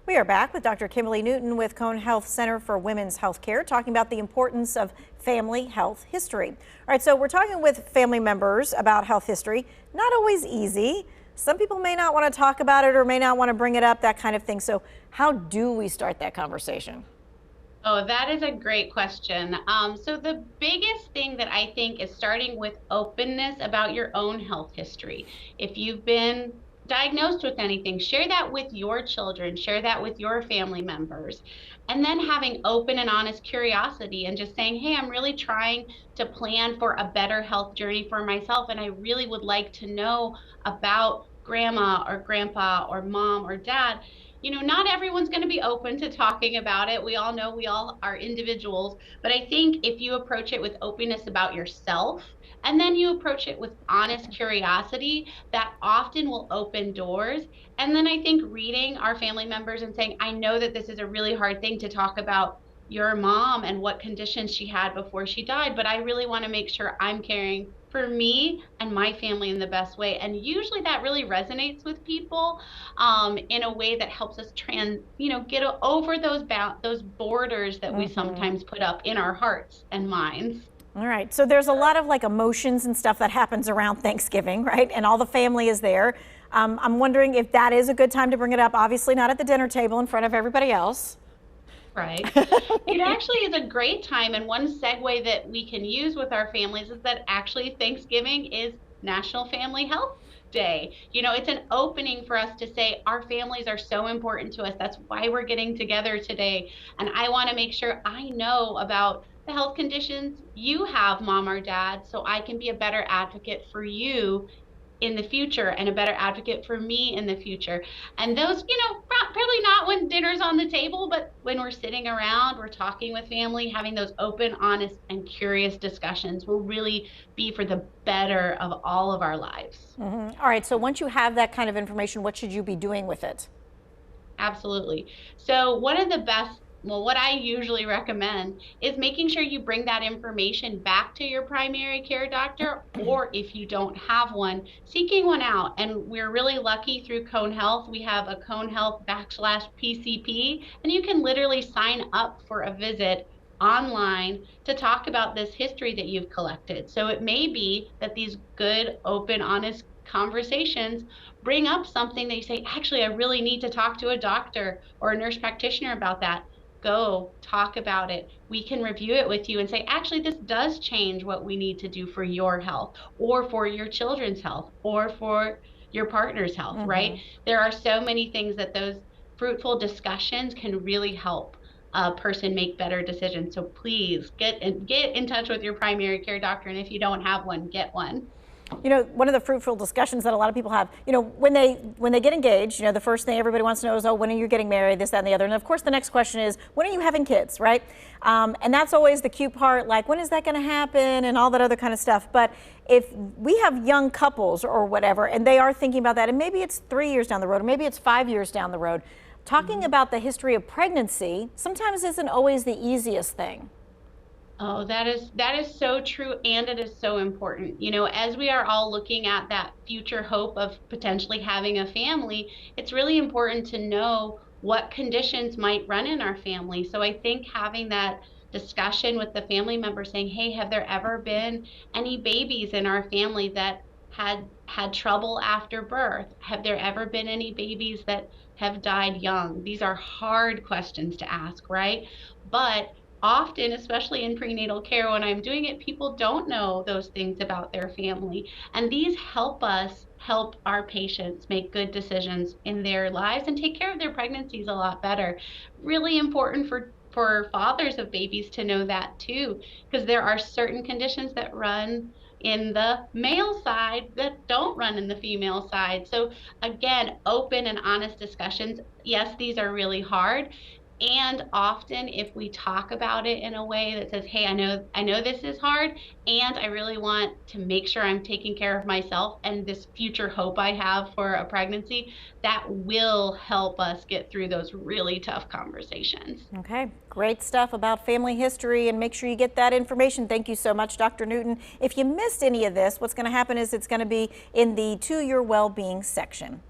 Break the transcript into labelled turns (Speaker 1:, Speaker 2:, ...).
Speaker 1: We are back with Dr. Kimberly Newton with Cone Health Center for Women's Healthcare, talking about the importance of family health history. All right, so we're talking with family members about health history. Not always easy. Some people may not want to talk about it or may not want to bring it up, that kind of thing. So how do we start that conversation?
Speaker 2: Oh, that is a great question. So the biggest thing that I think is starting with openness about your own health history. If you've been diagnosed with anything, share that with your children, share that with your family members, and then having open and honest curiosity and just saying, hey, I'm really trying to plan for a better health journey for myself, and I really would like to know about grandma or grandpa or mom or dad. Not everyone's going to be open to talking about it. We all know we all are individuals, but I think if you approach it with openness about yourself and then you approach it with honest curiosity, that often will open doors. And then I think reading our family members and saying, I know that this is a really hard thing to talk about your mom and what conditions she had before she died, but I really want to make sure I'm caring for me and my family in the best way. And usually that really resonates with people in a way that helps us get over those borders that we sometimes put up in our hearts and minds.
Speaker 1: All right, so there's a lot of emotions and stuff that happens around Thanksgiving, right? And all the family is there. I'm wondering if that is a good time to bring it up. Obviously not at the dinner table in front of everybody else.
Speaker 2: Right. It actually is a great time. And one segue that we can use with our families is that actually Thanksgiving is National Family Health Day. It's an opening for us to say our families are so important to us. That's why we're getting together today. And I want to make sure I know about the health conditions you have, mom or dad, so I can be a better advocate for you in the future and a better advocate for me in the future. And those, probably not when dinner's on the table, but when we're sitting around, we're talking with family, having those open, honest, and curious discussions will really be for the better of all of our lives.
Speaker 1: All right, so once you have that kind of information, what should you be doing with it?
Speaker 2: Absolutely. So one of the best, what I usually recommend is making sure you bring that information back to your primary care doctor, or if you don't have one, seeking one out. And we're really lucky through Cone Health. We have a Cone Health /PCP, and you can literally sign up for a visit online to talk about this history that you've collected. So it may be that these good, open, honest conversations bring up something that you say, actually, I really need to talk to a doctor or a nurse practitioner about that. Go talk about it. We can review it with you and say, actually, this does change what we need to do for your health or for your children's health or for your partner's health, right? There are so many things that those fruitful discussions can really help a person make better decisions. So please get in touch with your primary care doctor. And if you don't have one, get one.
Speaker 1: One of the fruitful discussions that a lot of people have, when they get engaged, the first thing everybody wants to know is, oh, when are you getting married, this, that, and the other. And of course, the next question is, when are you having kids, right? And that's always the cute part, like, when is that going to happen and all that other kind of stuff. But if we have young couples or whatever, and they are thinking about that, and maybe it's 3 years down the road, or maybe it's 5 years down the road, talking about the history of pregnancy sometimes isn't always the easiest thing.
Speaker 2: Oh, that is so true, and it is so important. As we are all looking at that future hope of potentially having a family, it's really important to know what conditions might run in our family. So I think having that discussion with the family member saying, hey, have there ever been any babies in our family that had trouble after birth? Have there ever been any babies that have died young? These are hard questions to ask, right? But often, especially in prenatal care, when I'm doing it, people don't know those things about their family. And these help us help our patients make good decisions in their lives and take care of their pregnancies a lot better. Really important for fathers of babies to know that too, because there are certain conditions that run in the male side that don't run in the female side. So again, open and honest discussions. Yes, these are really hard. And often if we talk about it in a way that says, hey, I know this is hard, and I really want to make sure I'm taking care of myself and this future hope I have for a pregnancy, that will help us get through those really tough conversations.
Speaker 1: Okay, great stuff about family history, and make sure you get that information. Thank you so much, Dr. Newton. If you missed any of this, what's going to happen is it's going to be in the To Your Well-Being section.